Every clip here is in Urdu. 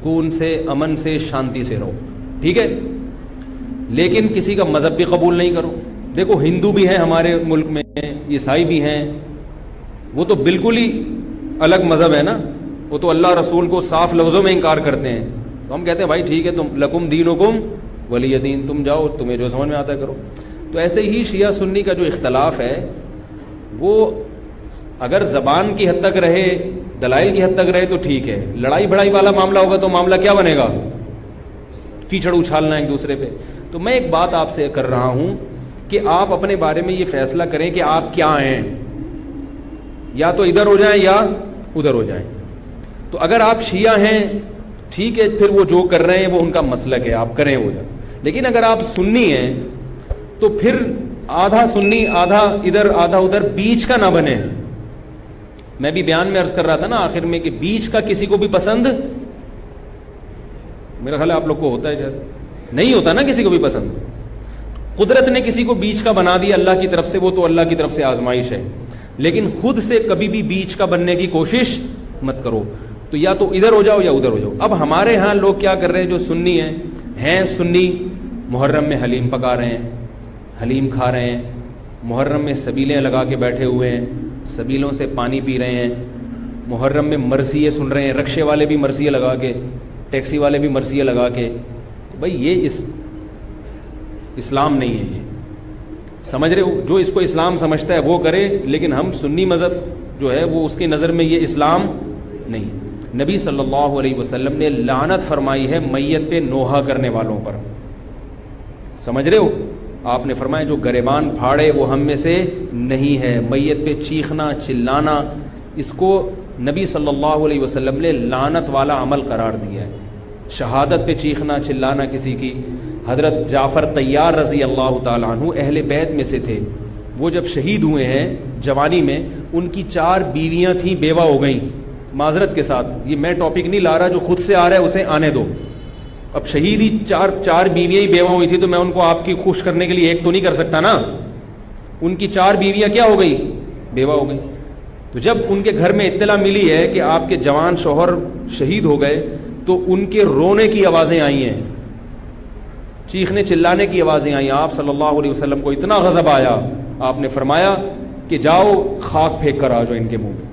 سکون سے, امن سے, شانتی سے رہو, ٹھیک ہے, لیکن کسی کا مذہب بھی قبول نہیں کرو. دیکھو ہندو بھی ہیں ہمارے ملک میں, عیسائی بھی ہیں, وہ تو بالکل ہی الگ مذہب ہے نا, وہ تو اللہ رسول کو صاف لفظوں میں انکار کرتے ہیں. تو ہم کہتے ہیں بھائی ٹھیک ہے, تم لکم دینکم ولی دین, تم جاؤ, تمہیں جو سمجھ میں آتا ہے کرو. تو ایسے ہی شیعہ سنی کا جو اختلاف ہے وہ اگر زبان کی حد تک رہے, دلائل کی حد تک رہے تو ٹھیک ہے. لڑائی بڑائی والا معاملہ ہوگا تو معاملہ کیا بنے گا, کیچڑ اچھالنا ایک دوسرے پہ. تو میں ایک بات آپ سے کر رہا ہوں کہ آپ اپنے بارے میں یہ فیصلہ کریں کہ آپ کیا ہیں, یا تو ادھر ہو جائیں یا ادھر ہو جائیں. تو اگر آپ شیعہ ہیں ٹھیک ہے, پھر وہ جو کر رہے ہیں وہ ان کا مسلک ہے, آپ کریں وہ جائیں. لیکن اگر آپ سنی ہیں تو پھر آدھا سنی آدھا ادھر آدھا ادھر, بیچ کا نہ بنے. میں بھی بیان میں عرض کر رہا تھا نا آخر میں کہ بیچ کا کسی کو بھی پسند, میرا خیال ہے آپ لوگ کو ہوتا ہے, شاید نہیں ہوتا نا کسی کو بھی پسند. قدرت نے کسی کو بیچ کا بنا دیا اللہ کی طرف سے, وہ تو اللہ کی طرف سے آزمائش ہے, لیکن خود سے کبھی بھی بیچ کا بننے کی کوشش مت کرو. تو یا تو ادھر ہو جاؤ یا ادھر ہو جاؤ. اب ہمارے ہاں لوگ کیا کر رہے ہیں, جو سنی ہیں سنی, محرم میں حلیم پکا رہے ہیں, حلیم کھا رہے ہیں, محرم میں سبیلیں لگا کے بیٹھے ہوئے ہیں, سبیلوں سے پانی پی رہے ہیں, محرم میں مرثیے سن رہے ہیں, رکشے والے بھی مرثیے لگا کے, ٹیکسی والے بھی مرثیے لگا کے. بھائی یہ اسلام نہیں ہے, یہ سمجھ رہے ہو. جو اس کو اسلام سمجھتا ہے وہ کرے, لیکن ہم سنی مذہب جو ہے وہ اس کی نظر میں یہ اسلام نہیں. نبی صلی اللہ علیہ وسلم نے لعنت فرمائی ہے میت پہ نوحہ کرنے والوں پر, سمجھ رہے ہو. آپ نے فرمایا جو گریبان پھاڑے وہ ہم میں سے نہیں ہے. میت پہ چیخنا چلانا, اس کو نبی صلی اللہ علیہ وسلم نے لعنت والا عمل قرار دیا ہے. شہادت پہ چیخنا چلانا کسی کی. حضرت جعفر طیار رضی اللہ تعالیٰ عنہ اہل بیت میں سے تھے, وہ جب شہید ہوئے ہیں جوانی میں, ان کی 4 بیویاں تھیں, بیوہ ہو گئیں. معذرت کے ساتھ یہ میں ٹاپک نہیں لا رہا, جو خود سے آ رہا ہے اسے آنے دو. اب شہید ہی چار بیویاں ہی بیوہ ہوئی تھی, تو میں ان کو آپ کی خوش کرنے کے لیے ایک تو نہیں کر سکتا نا. ان کی 4 بیویاں کیا ہو گئی, بیوہ ہو گئی. تو جب ان کے گھر میں اطلاع ملی ہے کہ آپ کے جوان شوہر شہید ہو گئے, تو ان کے رونے کی آوازیں آئی ہیں, چیخنے چلانے کی آوازیں آئی. آپ صلی اللہ علیہ وسلم کو اتنا غضب آیا, آپ نے فرمایا کہ جاؤ خاک پھینک کر آ جاؤ ان کے منہ میں,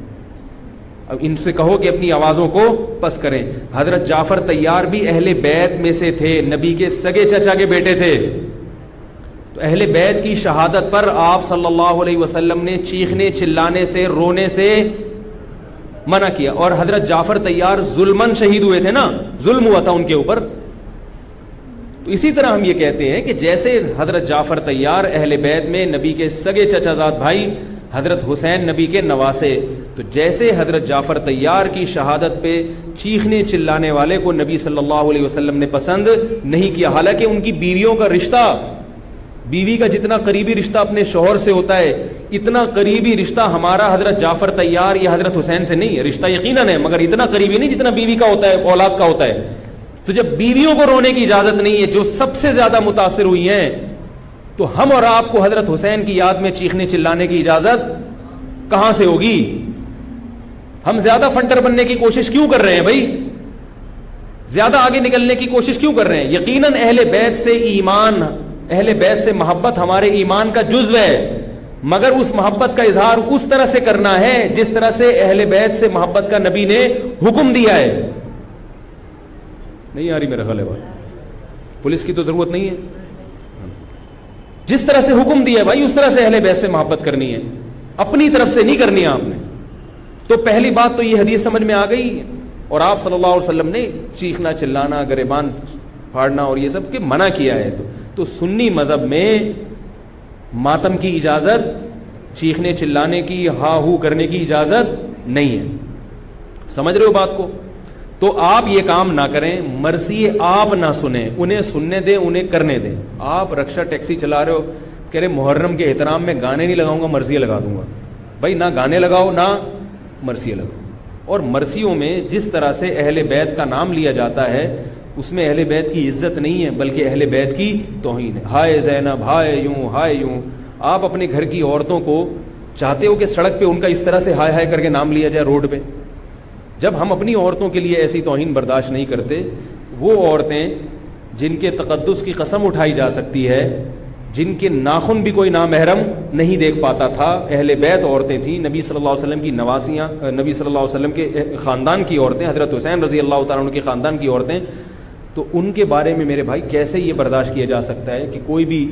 اب ان سے کہو کہ اپنی آوازوں کو پس کریں. حضرت جعفر طیار بھی اہل بیت میں سے تھے, نبی کے سگے چچا کے بیٹے تھے. تو اہل بیت کی شہادت پر آپ صلی اللہ علیہ وسلم نے چیخنے چلانے سے, رونے سے منع کیا. اور حضرت جعفر طیار ظلمن شہید ہوئے تھے نا, ظلم ہوا تھا ان کے اوپر. تو اسی طرح ہم یہ کہتے ہیں کہ جیسے حضرت جعفر طیار اہل بیت میں نبی کے سگے چچا زاد بھائی, حضرت حسین نبی کے نواسے, تو جیسے حضرت جعفر طیار کی شہادت پہ چیخنے چلانے والے کو نبی صلی اللہ علیہ وسلم نے پسند نہیں کیا. حالانکہ ان کی بیویوں کا رشتہ, بیوی کا جتنا قریبی رشتہ اپنے شوہر سے ہوتا ہے, اتنا قریبی رشتہ ہمارا حضرت جعفر طیار یا حضرت حسین سے نہیں ہے. رشتہ یقیناً ہے, مگر اتنا قریبی نہیں جتنا بیوی کا ہوتا ہے, اولاد کا ہوتا ہے. تو جب بیویوں کو رونے کی اجازت نہیں ہے, جو سب سے زیادہ متاثر ہوئی ہیں, تو ہم اور آپ کو حضرت حسین کی یاد میں چیخنے چلانے کی اجازت کہاں سے ہوگی؟ ہم زیادہ فنٹر بننے کی کوشش کیوں کر رہے ہیں بھائی, زیادہ آگے نکلنے کی کوشش کیوں کر رہے ہیں؟ یقیناً اہل بیت سے ایمان, اہل بیت سے محبت ہمارے ایمان کا جزو ہے, مگر اس محبت کا اظہار اس طرح سے کرنا ہے جس طرح سے اہل بیت سے محبت کا نبی نے حکم دیا ہے. نہیں آ رہی میرا خیال ہے بات, پولیس کی تو ضرورت نہیں ہے. جس طرح سے حکم دیا ہے بھائی اس طرح سے اہل بیت سے محبت کرنی ہے, اپنی طرف سے نہیں کرنی ہے آپ نے. تو پہلی بات تو یہ حدیث سمجھ میں آ گئی, اور آپ صلی اللہ علیہ وسلم نے چیخنا چلانا, گریبان پھاڑنا اور یہ سب کے منع کیا ہے. تو سنی مذہب میں ماتم کی اجازت, چیخنے چلانے کی, ہا ہو کرنے کی اجازت نہیں ہے. سمجھ رہے ہو بات کو؟ تو آپ یہ کام نہ کریں, مرثی آپ نہ سنیں, انہیں سننے دیں, انہیں کرنے دیں. آپ رکشہ ٹیکسی چلا رہے ہو, کہہ رہے محرم کے احترام میں گانے نہیں لگاؤں گا, مرثیے لگا دوں گا. بھائی نہ گانے لگاؤ نہ مرثیے لگاؤ. اور مرثیوں میں جس طرح سے اہل بیت کا نام لیا جاتا ہے, اس میں اہل بیت کی عزت نہیں ہے بلکہ اہل بیت کی توہین ہے. ہائے زینب, ہائے یوں, ہائے یوں. آپ اپنے گھر کی عورتوں کو چاہتے ہو کہ سڑک پہ ان کا اس طرح سے ہائے ہائے کر کے نام لیا جائے روڈ پہ؟ جب ہم اپنی عورتوں کے لیے ایسی توہین برداشت نہیں کرتے، وہ عورتیں جن کے تقدس کی قسم اٹھائی جا سکتی ہے، جن کے ناخن بھی کوئی نامحرم نہیں دیکھ پاتا تھا، اہل بیت عورتیں تھیں، نبی صلی اللہ علیہ وسلم کی نواسیاں، نبی صلی اللہ علیہ وسلم کے خاندان کی عورتیں، حضرت حسین رضی اللہ تعالیٰ عنہ کے خاندان کی عورتیں، تو ان کے بارے میں میرے بھائی کیسے یہ برداشت کیا جا سکتا ہے کہ کوئی بھی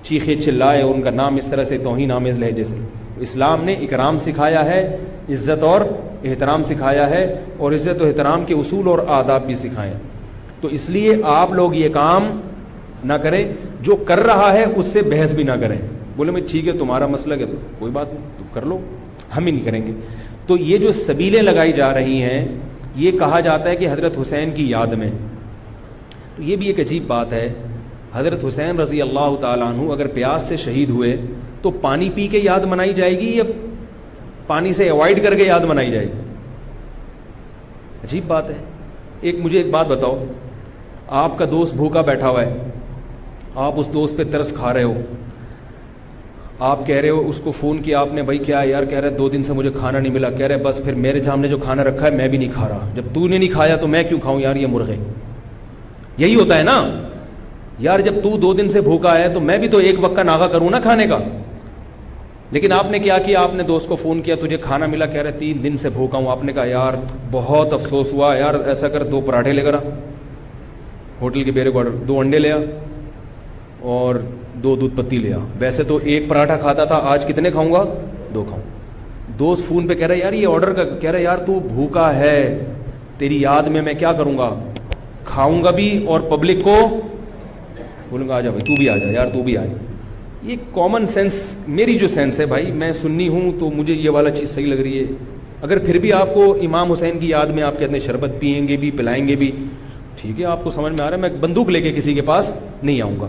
چیخے چلائے ان کا نام اس طرح سے توہین آمیز لہجے سے؟ اسلام نے اکرام سکھایا ہے، عزت اور احترام سکھایا ہے، اور عزت و احترام کے اصول اور آداب بھی سکھائے ہیں. تو اس لیے آپ لوگ یہ کام نہ کریں، جو کر رہا ہے اس سے بحث بھی نہ کریں. بولے میں ٹھیک ہے تمہارا مسئلہ ہے تو کوئی بات نہیں، تو کر لو، ہم ہی نہیں کریں گے. تو یہ جو سبیلیں لگائی جا رہی ہیں، یہ کہا جاتا ہے کہ حضرت حسین کی یاد میں. تو یہ بھی ایک عجیب بات ہے. حضرت حسین رضی اللہ تعالیٰ عنہ اگر پیاس سے شہید ہوئے تو پانی پی کے یاد منائی جائے گی یا پانی سے اوائڈ کر کے یاد منائی جائے گی؟ عجیب بات ہے. مجھے ایک بات بتاؤ، آپ کا دوست بھوکا بیٹھا ہوا ہے، آپ اس دوست پہ ترس کھا رہے ہو، آپ کہہ رہے ہو، اس کو فون کیا آپ نے، بھائی کیا یار؟ کہہ رہے 2 دن سے مجھے کھانا نہیں ملا. کہہ رہے بس پھر میرے سامنے جو کھانا رکھا ہے میں بھی نہیں کھا رہا، جب تو نے نہیں کھایا تو میں کیوں کھاؤں یار یہ مرغے؟ یہی ہوتا ہے نا یار، جب تو 2 دن سے بھوکا ہے تو میں بھی تو ایک وقت کا ناغہ کروں نا کھانے کا. لیکن آپ نے کیا کیا؟ آپ نے دوست کو فون کیا، تجھے کھانا ملا؟ کہہ رہے 3 دن سے بھوکا ہوں. آپ نے کہا یار بہت افسوس ہوا یار، ایسا کر 2 پراٹھے لے کر آ، ہوٹل کے بیرے کو 2 انڈے لے آ اور 2 دودھ پتی لے آ. ویسے تو 1 پراٹھا کھاتا تھا، آج کتنے کھاؤں گا؟ 2 کھاؤں. دوست فون پہ کہہ رہا ہے یار یہ آرڈر کا، کہہ رہا ہے یار تو بھوکا ہے، تیری یاد میں کیا کروں گا، کھاؤں گا بھی اور پبلک کو بولوں گا آ جا بھائی تو بھی آ جا یار تو بھی آ جا. یہ کامن سینس، میری جو سینس ہے بھائی، میں سنی ہوں تو مجھے یہ والا چیز صحیح لگ رہی ہے. اگر پھر بھی آپ کو امام حسین کی یاد میں آپ کہتے ہیں شربت پئیں گے بھی، پلائیں گے بھی، ٹھیک ہے، آپ کو سمجھ میں آ رہا ہے، میں بندوق لے کے کسی کے پاس نہیں آؤں گا.